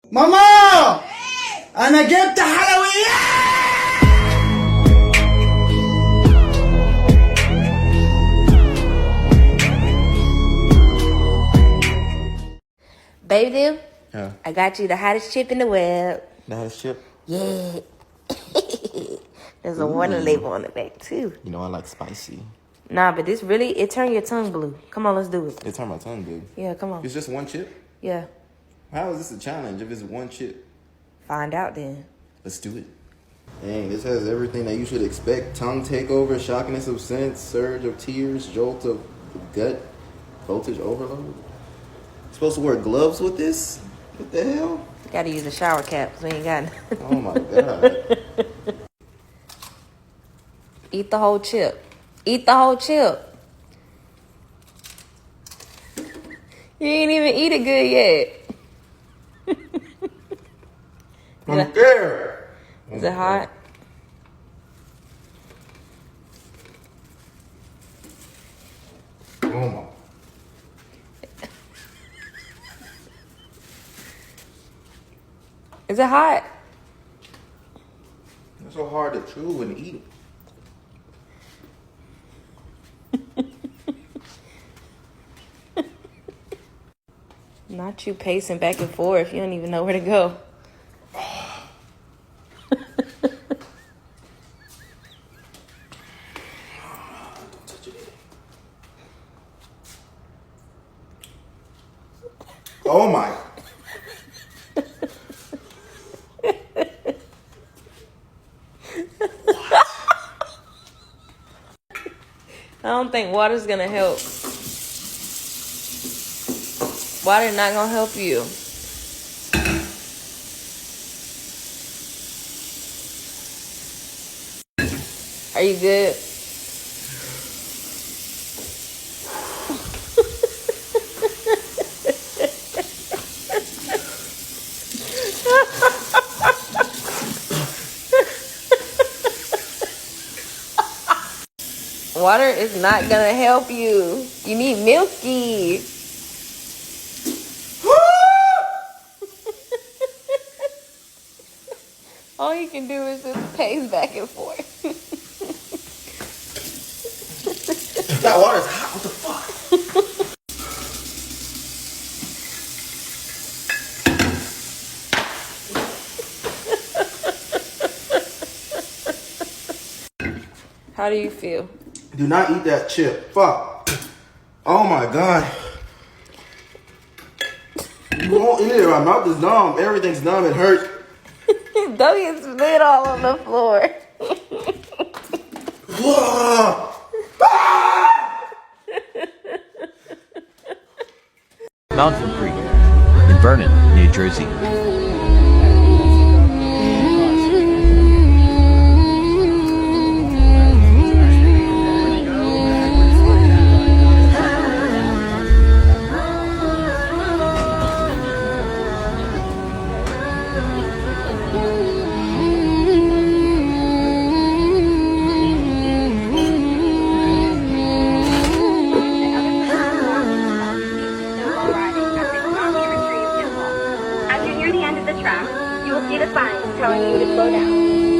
ماما انا جبت حلويات. Baby, Yeah. I got you the hottest chip in the web. The hottest chip? Yeah. There's a warning label on the back, too. You know I like spicy. Nah, but this really, it turned your tongue blue. Come on, let's do it. It turned my tongue blue. Yeah, come on. It's just one chip? Yeah. How is this a challenge if it's one chip? Find out then. Let's do it. Dang, this has everything that you should expect. Tongue takeover, shockiness of sense, surge of tears, jolt of gut, voltage overload. Supposed to wear gloves with this? What the hell? Gotta use a shower cap, so we ain't got none. Oh my god. Eat the whole chip. Eat the whole chip. You ain't even eat it good yet. I'm scared. Is it hot? Oh my. Is it hot? It's so hard to chew and eat. Not you pacing back and forth. You don't even know where to go. Oh my. I don't think water's gonna help. Water not gonna help you. Are you good? Water is not gonna help you. You need Milky. All you can do is just pace back and forth. That water's hot. What the fuck? How do you feel? Do not eat that chip. Fuck. Oh my god. You won't eat it. My mouth is numb. Everything's numb. It hurts. Don't get spit all on the floor. Mountain Creek in Vernon, New Jersey. As you near the end of the track, you will see the sign telling you to slow down.